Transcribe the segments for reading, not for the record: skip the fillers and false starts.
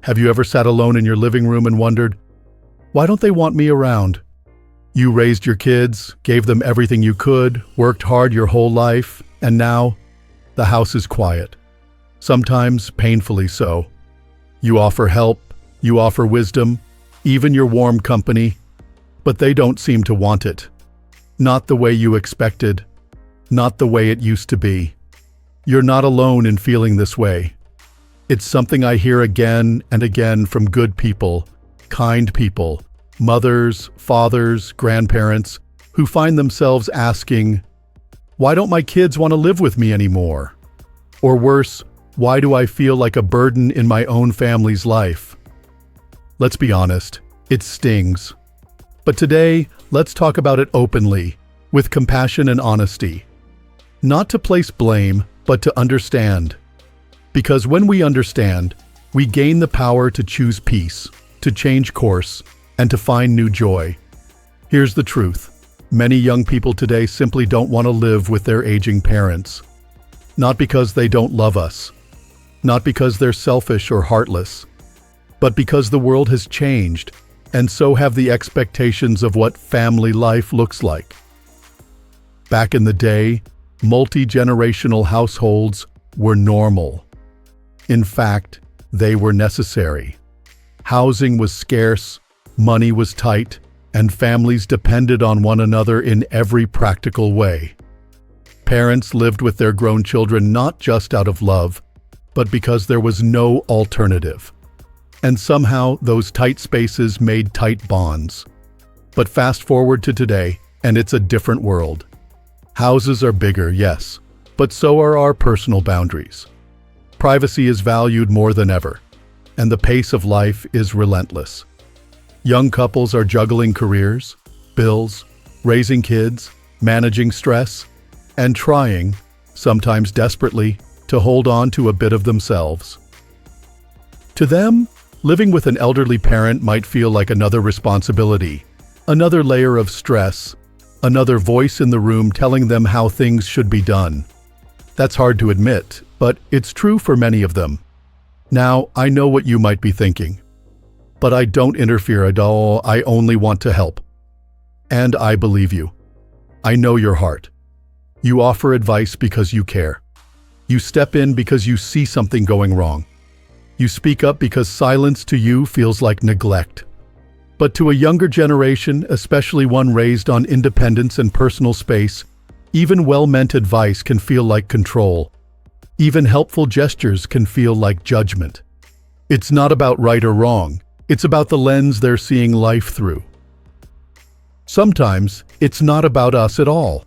Have you ever sat alone in your living room and wondered, why don't they want me around? You raised your kids, gave them everything you could, worked hard your whole life, and now the house is quiet. Sometimes painfully so. You offer help, you offer wisdom, even your warm company, but they don't seem to want it. Not the way you expected, not the way it used to be. You're not alone in feeling this way. It's something I hear again and again from good people, kind people, mothers, fathers, grandparents, who find themselves asking, why don't my kids want to live with me anymore? Or worse, why do I feel like a burden in my own family's life? Let's be honest, it stings. But today, let's talk about it openly, with compassion and honesty. Not to place blame, but to understand. Because when we understand, we gain the power to choose peace, to change course, and to find new joy. Here's the truth. Many young people today simply don't want to live with their aging parents. Not because they don't love us, not because they're selfish or heartless, but because the world has changed, and so have the expectations of what family life looks like. Back in the day, multi-generational households were normal. In fact, they were necessary. Housing was scarce, money was tight, and families depended on one another in every practical way. Parents lived with their grown children not just out of love, but because there was no alternative. And somehow those tight spaces made tight bonds. But fast forward to today, and it's a different world. Houses are bigger, yes, but so are our personal boundaries. Privacy is valued more than ever, and the pace of life is relentless. Young couples are juggling careers, bills, raising kids, managing stress, and trying, sometimes desperately, to hold on to a bit of themselves. To them, living with an elderly parent might feel like another responsibility, another layer of stress, another voice in the room telling them how things should be done. That's hard to admit, but it's true for many of them. Now, I know what you might be thinking. But I don't interfere at all, I only want to help. And I believe you. I know your heart. You offer advice because you care. You step in because you see something going wrong. You speak up because silence to you feels like neglect. But to a younger generation, especially one raised on independence and personal space, even well-meant advice can feel like control. Even helpful gestures can feel like judgment. It's not about right or wrong. It's about the lens they're seeing life through. Sometimes, it's not about us at all.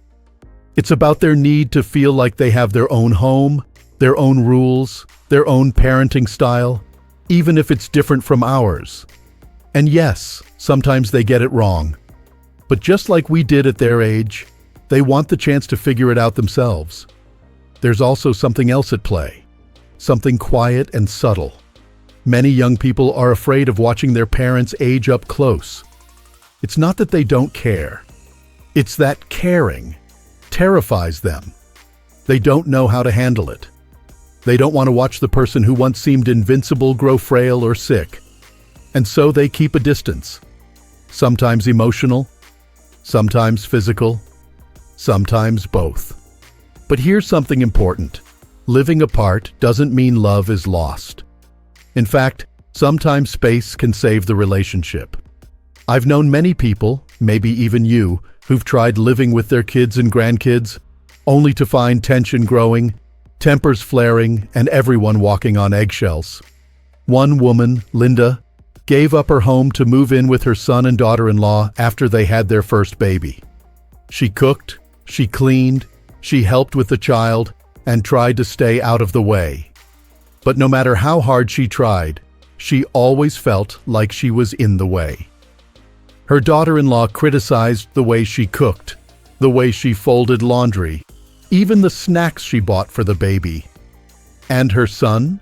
It's about their need to feel like they have their own home, their own rules, their own parenting style, even if it's different from ours. And yes, sometimes they get it wrong. But just like we did at their age, they want the chance to figure it out themselves. There's also something else at play, something quiet and subtle. Many young people are afraid of watching their parents age up close. It's not that they don't care. It's that caring terrifies them. They don't know how to handle it. They don't want to watch the person who once seemed invincible grow frail or sick. And so they keep a distance. Sometimes emotional, sometimes physical, sometimes both. But here's something important. Living apart doesn't mean love is lost. In fact, sometimes space can save the relationship. I've known many people, maybe even you, who've tried living with their kids and grandkids, only to find tension growing, tempers flaring, and everyone walking on eggshells. One woman, Linda, gave up her home to move in with her son and daughter-in-law after they had their first baby. She cooked, she cleaned, she helped with the child, and tried to stay out of the way. But no matter how hard she tried, she always felt like she was in the way. Her daughter-in-law criticized the way she cooked, the way she folded laundry, even the snacks she bought for the baby. And her son?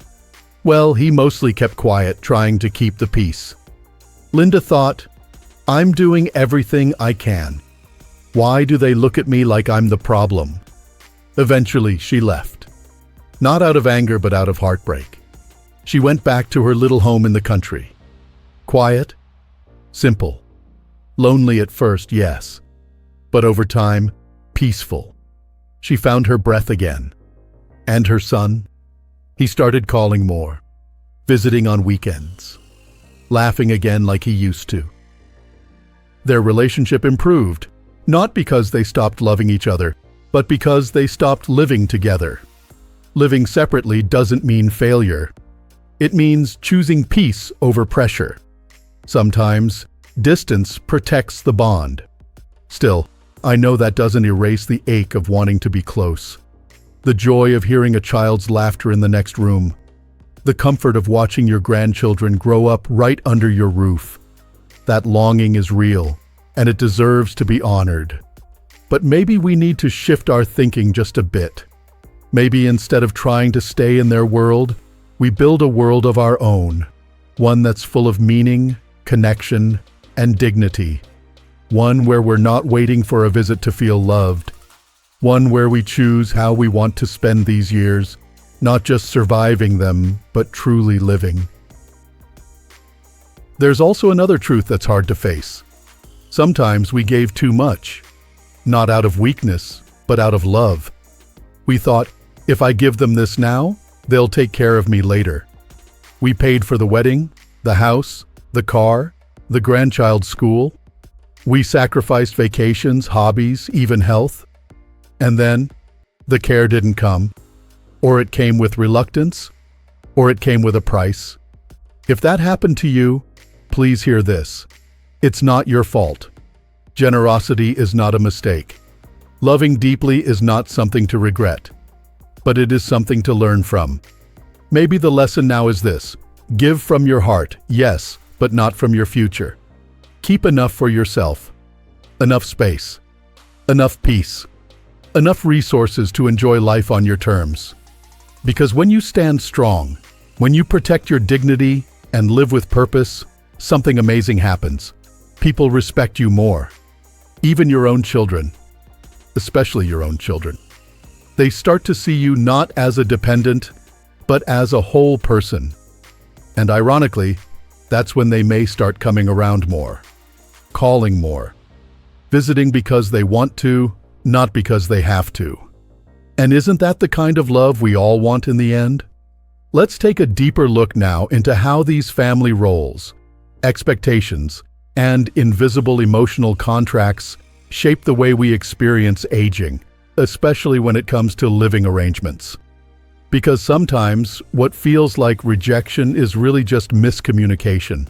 Well, he mostly kept quiet, trying to keep the peace. Linda thought, I'm doing everything I can. Why do they look at me like I'm the problem? Eventually, she left. Not out of anger, but out of heartbreak. She went back to her little home in the country. Quiet, simple, lonely at first, yes, but over time, peaceful. She found her breath again. And her son? He started calling more, visiting on weekends, laughing again like he used to. Their relationship improved, not because they stopped loving each other, but because they stopped living together. Living separately doesn't mean failure. It means choosing peace over pressure. Sometimes, distance protects the bond. Still, I know that doesn't erase the ache of wanting to be close. The joy of hearing a child's laughter in the next room. The comfort of watching your grandchildren grow up right under your roof. That longing is real, and it deserves to be honored. But maybe we need to shift our thinking just a bit. Maybe instead of trying to stay in their world, we build a world of our own. One that's full of meaning, connection, and dignity. One where we're not waiting for a visit to feel loved. One where we choose how we want to spend these years, not just surviving them, but truly living. There's also another truth that's hard to face. Sometimes we gave too much, not out of weakness, but out of love. We thought, if I give them this now, they'll take care of me later. We paid for the wedding, the house, the car, the grandchild's school. We sacrificed vacations, hobbies, even health. And then, the care didn't come. Or it came with reluctance, or it came with a price. If that happened to you, please hear this. It's not your fault. Generosity is not a mistake. Loving deeply is not something to regret, but it is something to learn from. Maybe the lesson now is this: give from your heart, yes, but not from your future. Keep enough for yourself, enough space, enough peace, enough resources to enjoy life on your terms. Because when you stand strong, when you protect your dignity and live with purpose, something amazing happens. People respect you more. Even your own children, especially your own children. They start to see you not as a dependent, but as a whole person. And ironically, that's when they may start coming around more, calling more, visiting because they want to, not because they have to. And isn't that the kind of love we all want in the end? Let's take a deeper look now into how these family roles, expectations, and invisible emotional contracts shape the way we experience aging, especially when it comes to living arrangements. Because sometimes what feels like rejection is really just miscommunication.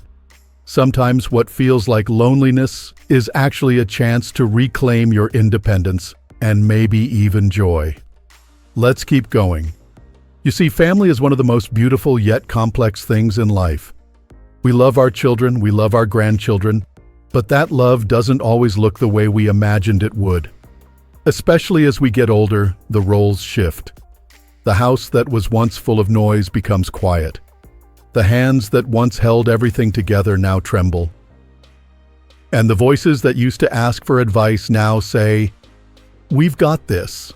Sometimes what feels like loneliness is actually a chance to reclaim your independence and maybe even joy. Let's keep going. You see, family is one of the most beautiful yet complex things in life. We love our children, we love our grandchildren, but that love doesn't always look the way we imagined it would. Especially as we get older, the roles shift. The house that was once full of noise becomes quiet. The hands that once held everything together now tremble. And the voices that used to ask for advice now say, "We've got this."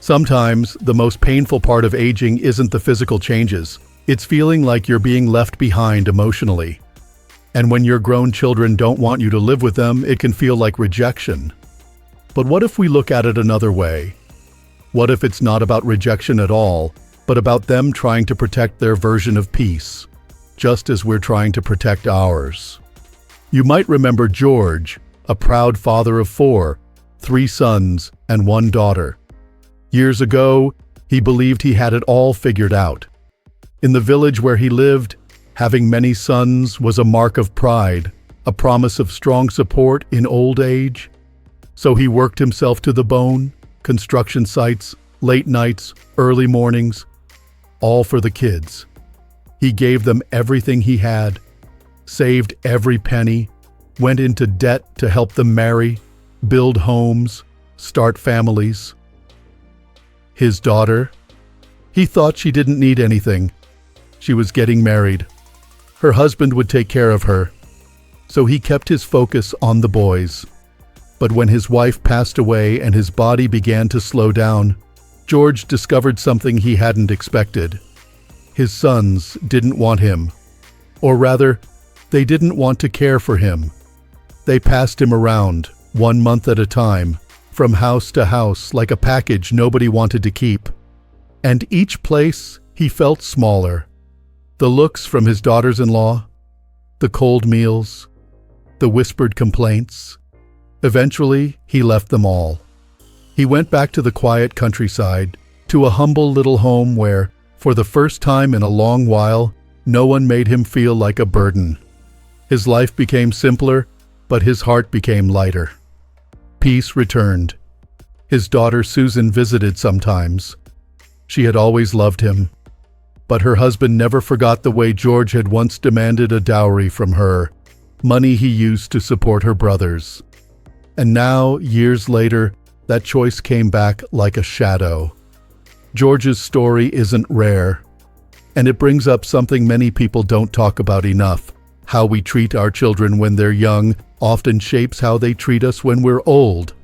Sometimes the most painful part of aging isn't the physical changes. It's feeling like you're being left behind emotionally. And when your grown children don't want you to live with them, it can feel like rejection. But what if we look at it another way? What if it's not about rejection at all, but about them trying to protect their version of peace, just as we're trying to protect ours? You might remember George, a proud father of 4, 3 sons and 1 daughter. Years ago, he believed he had it all figured out. In the village where he lived, having many sons was a mark of pride, a promise of strong support in old age. So he worked himself to the bone, construction sites, late nights, early mornings, all for the kids. He gave them everything he had, saved every penny, went into debt to help them marry, build homes, start families. His daughter, he thought she didn't need anything. She was getting married. Her husband would take care of her. So he kept his focus on the boys. But when his wife passed away and his body began to slow down, George discovered something he hadn't expected. his sons didn't want him. Or rather, they didn't want to care for him. They passed him around, 1 month at a time, from house to house like a package nobody wanted to keep. And each place he felt smaller. The looks from his daughters-in-law, the cold meals, the whispered complaints. Eventually, he left them all. He went back to the quiet countryside, to a humble little home where, for the first time in a long while, no one made him feel like a burden. His life became simpler, but his heart became lighter. Peace returned. His daughter Susan visited sometimes. She had always loved him. But her husband never forgot the way George had once demanded a dowry from her, money he used to support her brothers. And now, years later, that choice came back like a shadow. George's story isn't rare, and it brings up something many people don't talk about enough. How we treat our children when they're young often shapes how they treat us when we're old.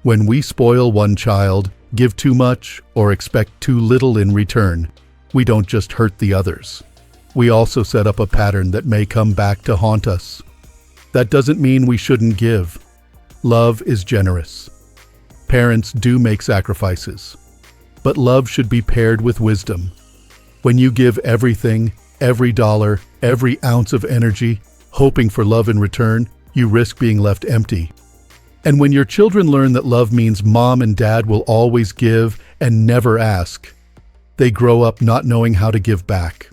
When we spoil one child, give too much, or expect too little in return, we don't just hurt the others. We also set up a pattern that may come back to haunt us. That doesn't mean we shouldn't give. Love is generous. Parents do make sacrifices, but love should be paired with wisdom. When you give everything, every dollar, every ounce of energy, hoping for love in return, you risk being left empty. And when your children learn that love means mom and dad will always give and never ask, they grow up not knowing how to give back.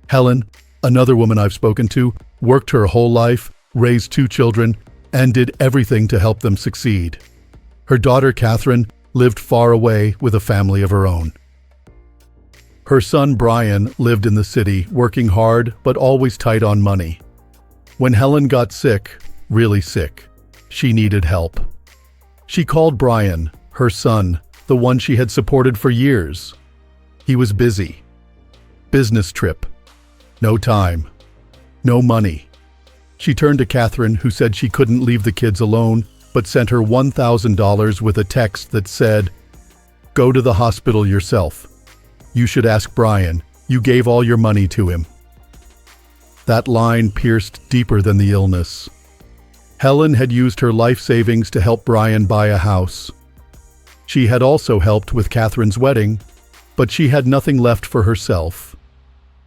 Helen, another woman I've spoken to, worked her whole life, raised 2 children, and did everything to help them succeed. Her daughter, Catherine, lived far away with a family of her own. Her son, Brian, lived in the city, working hard but always tight on money. When Helen got sick, really sick, she needed help. She called Brian, her son, the one she had supported for years. He was busy. Business trip. No time. No money. She turned to Catherine, who said she couldn't leave the kids alone, but sent her $1,000 with a text that said, "Go to the hospital yourself. You should ask Brian. You gave all your money to him." That line pierced deeper than the illness. Helen had used her life savings to help Brian buy a house. She had also helped with Catherine's wedding, but she had nothing left for herself.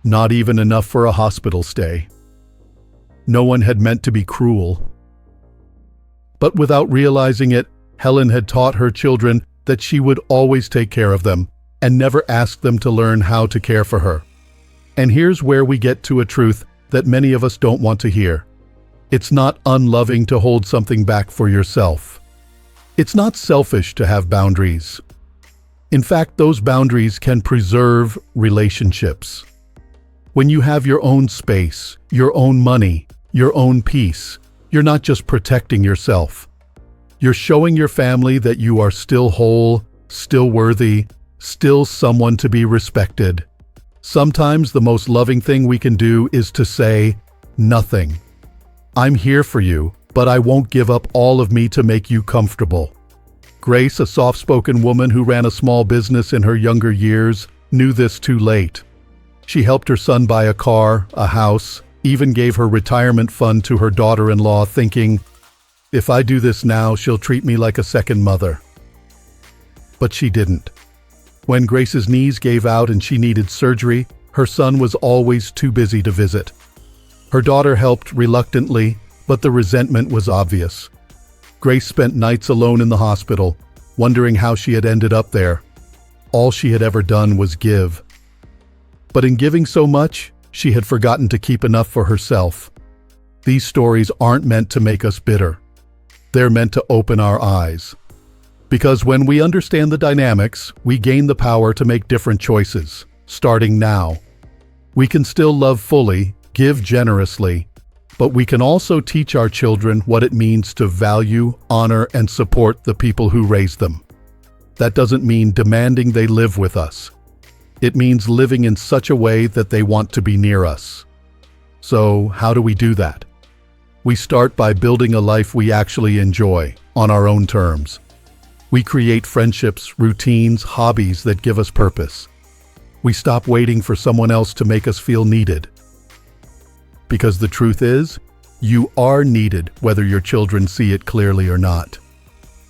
Not even enough for a hospital stay. No one had meant to be cruel. But without realizing it, Helen had taught her children that she would always take care of them and never ask them to learn how to care for her. And here's where we get to a truth that many of us don't want to hear. It's not unloving to hold something back for yourself. It's not selfish to have boundaries. In fact, those boundaries can preserve relationships. When you have your own space, your own money, your own peace, you're not just protecting yourself. You're showing your family that you are still whole, still worthy, still someone to be respected. Sometimes the most loving thing we can do is to say, "Nothing. I'm here for you, but I won't give up all of me to make you comfortable." Grace, a soft-spoken woman who ran a small business in her younger years, knew this too late. She helped her son buy a car, a house, even gave her retirement fund to her daughter-in-law, thinking, "If I do this now, she'll treat me like a second mother." But she didn't. When Grace's knees gave out and she needed surgery, her son was always too busy to visit. Her daughter helped reluctantly, but the resentment was obvious. Grace spent nights alone in the hospital, wondering how she had ended up there. All she had ever done was give. But in giving so much, she had forgotten to keep enough for herself. These stories aren't meant to make us bitter. They're meant to open our eyes. Because when we understand the dynamics, we gain the power to make different choices, starting now. We can still love fully, give generously, but we can also teach our children what it means to value, honor, and support the people who raise them. That doesn't mean demanding they live with us. It means living in such a way that they want to be near us. So, how do we do that? We start by building a life we actually enjoy, on our own terms. We create friendships, routines, hobbies that give us purpose. We stop waiting for someone else to make us feel needed. Because the truth is, you are needed whether your children see it clearly or not.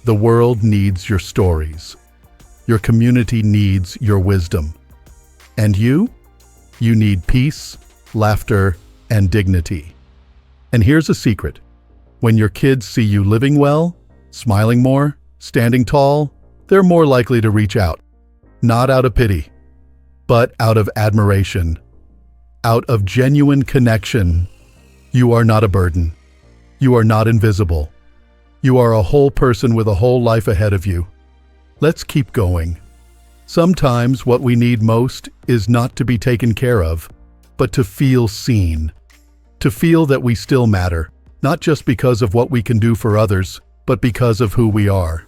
The world needs your stories. Your community needs your wisdom. And you need peace, laughter, and dignity. And here's a secret. When your kids see you living well, smiling more, standing tall, they're more likely to reach out. Not out of pity, but out of admiration, out of genuine connection. You are not a burden. You are not invisible. You are a whole person with a whole life ahead of you. Let's keep going. Sometimes what we need most is not to be taken care of, but to feel seen. To feel that we still matter, not just because of what we can do for others, but because of who we are.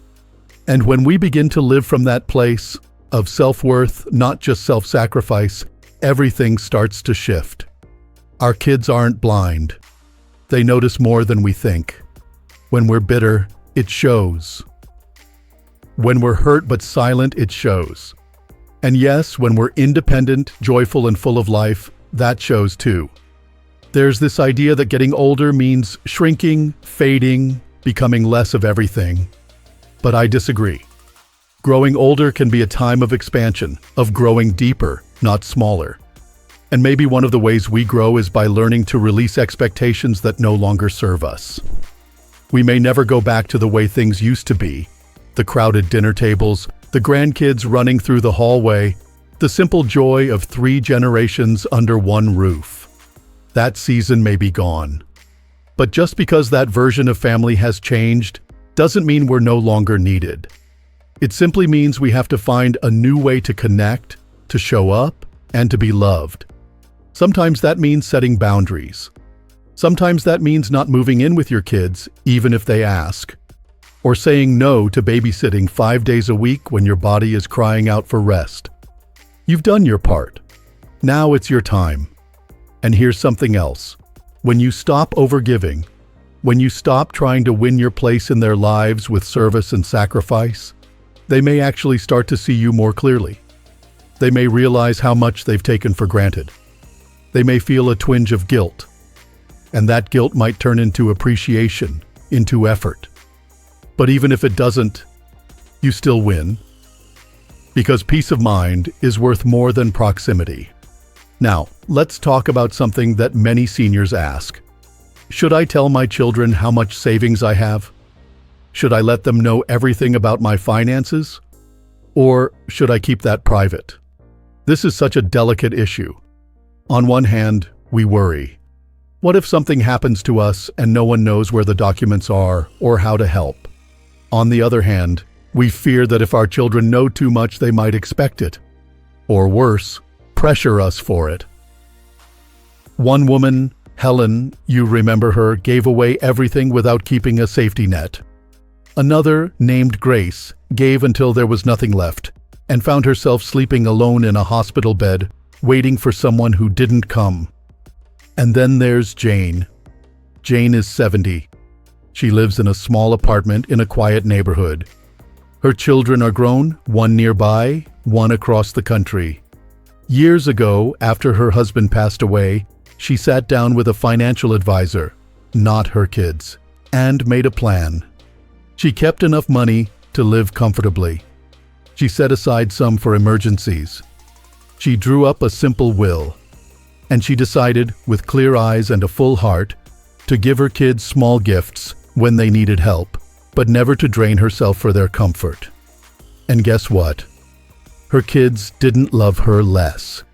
And when we begin to live from that place of self-worth, not just self-sacrifice, everything starts to shift. Our kids aren't blind. They notice more than we think. When we're bitter, it shows. When we're hurt but silent, it shows. And yes, when we're independent, joyful, and full of life, that shows too. There's this idea that getting older means shrinking, fading, becoming less of everything. But I disagree. Growing older can be a time of expansion, of growing deeper, not smaller. And maybe one of the ways we grow is by learning to release expectations that no longer serve us. We may never go back to the way things used to be. The crowded dinner tables, the grandkids running through the hallway, the simple joy of 3 generations under one roof. That season may be gone. But just because that version of family has changed, doesn't mean we're no longer needed. It simply means we have to find a new way to connect, to show up, and to be loved. Sometimes that means setting boundaries. Sometimes that means not moving in with your kids, even if they ask. Or saying no to babysitting 5 days a week when your body is crying out for rest. You've done your part. Now it's your time. And here's something else. When you stop overgiving, when you stop trying to win your place in their lives with service and sacrifice, they may actually start to see you more clearly. They may realize how much they've taken for granted. They may feel a twinge of guilt. And that guilt might turn into appreciation, into effort. But even if it doesn't, you still win. Because peace of mind is worth more than proximity. Now, let's talk about something that many seniors ask. Should I tell my children how much savings I have? Should I let them know everything about my finances? Or should I keep that private? This is such a delicate issue. On one hand, we worry. What if something happens to us and no one knows where the documents are or how to help? On the other hand, we fear that if our children know too much, they might expect it. Or worse, pressure us for it. One woman, Helen, you remember her, gave away everything without keeping a safety net. Another, named Grace, gave until there was nothing left and found herself sleeping alone in a hospital bed, waiting for someone who didn't come. And then there's Jane. Jane is 70. She lives in a small apartment in a quiet neighborhood. Her children are grown, one nearby, one across the country. Years ago, after her husband passed away, she sat down with a financial advisor, not her kids, and made a plan. She kept enough money to live comfortably. She set aside some for emergencies. She drew up a simple will. And she decided, with clear eyes and a full heart, to give her kids small gifts when they needed help, but never to drain herself for their comfort. And guess what? Her kids didn't love her less.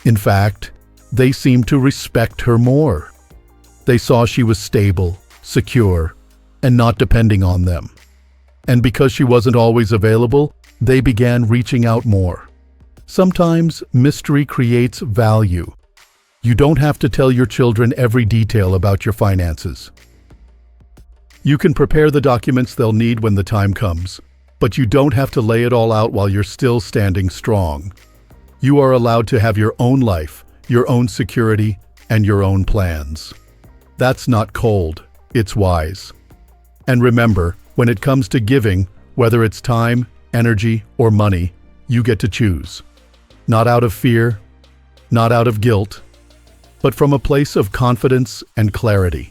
In fact, they seemed to respect her more. They saw she was stable, secure, and not depending on them. And because she wasn't always available, they began reaching out more. Sometimes mystery creates value. You don't have to tell your children every detail about your finances. You can prepare the documents they'll need when the time comes, but you don't have to lay it all out while you're still standing strong. You are allowed to have your own life, your own security, and your own plans. That's not cold, it's wise. And remember, when it comes to giving, whether it's time, energy, or money, you get to choose. Not out of fear, not out of guilt, but from a place of confidence and clarity.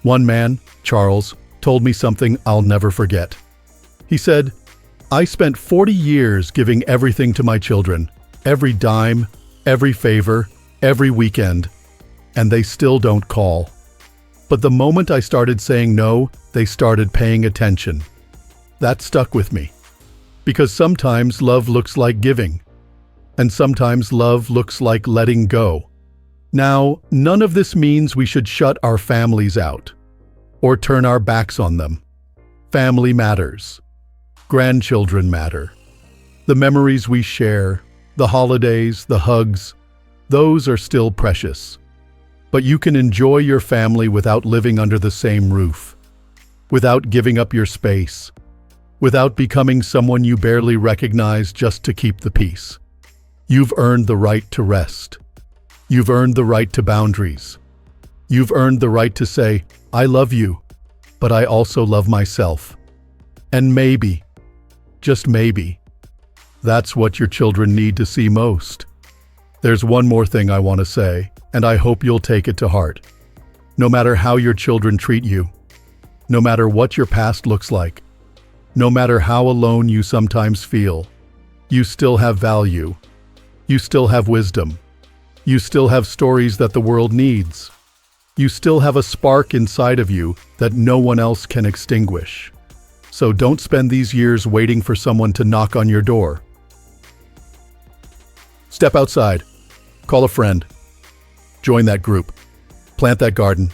One man, Charles, told me something I'll never forget. He said, "I spent 40 years giving everything to my children, every dime, every favor, every weekend, and they still don't call. But the moment I started saying no, they started paying attention." That stuck with me, because sometimes love looks like giving, and sometimes love looks like letting go. Now, none of this means we should shut our families out or turn our backs on them. Family matters. Grandchildren matter. The memories we share, the holidays, the hugs, those are still precious. But you can enjoy your family without living under the same roof, without giving up your space, without becoming someone you barely recognize just to keep the peace. You've earned the right to rest. You've earned the right to boundaries. You've earned the right to say, "I love you, but I also love myself." And maybe, just maybe, that's what your children need to see most. There's one more thing I want to say, and I hope you'll take it to heart. No matter how your children treat you, no matter what your past looks like, no matter how alone you sometimes feel, you still have value. You still have wisdom. You still have stories that the world needs. You still have a spark inside of you that no one else can extinguish. So don't spend these years waiting for someone to knock on your door. Step outside. Call a friend. Join that group. Plant that garden.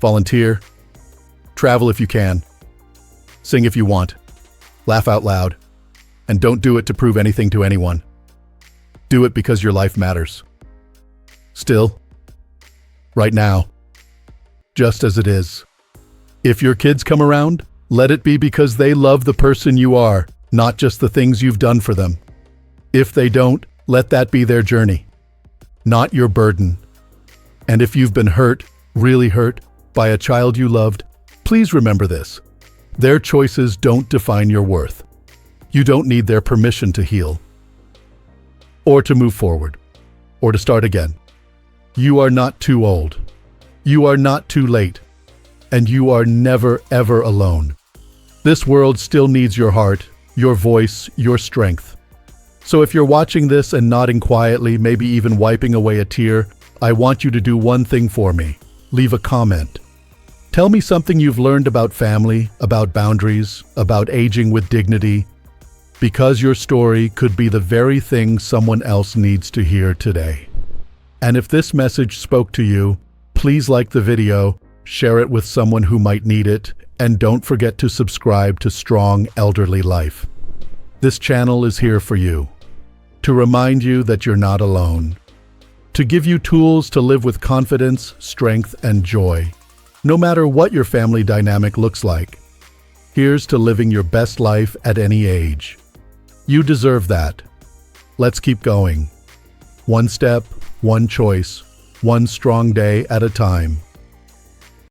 Volunteer. Travel if you can. Sing if you want. Laugh out loud. And don't do it to prove anything to anyone. Do it because your life matters. Still, right now, just as it is. If your kids come around, let it be because they love the person you are, not just the things you've done for them. If they don't, let that be their journey, not your burden. And if you've been hurt, really hurt, by a child you loved, please remember this. Their choices don't define your worth. You don't need their permission to heal, or to move forward, or to start again. You are not too old. You are not too late. And you are never, ever alone. This world still needs your heart, your voice, your strength. So if you're watching this and nodding quietly, maybe even wiping away a tear, I want you to do one thing for me. Leave a comment. Tell me something you've learned about family, about boundaries, about aging with dignity, because your story could be the very thing someone else needs to hear today. And if this message spoke to you, please like the video, share it with someone who might need it, and don't forget to subscribe to Strong Elderly Life. This channel is here for you, to remind you that you're not alone, to give you tools to live with confidence, strength, and joy, no matter what your family dynamic looks like. Here's to living your best life at any age. You deserve that. Let's keep going. One step, one choice, one strong day at a time.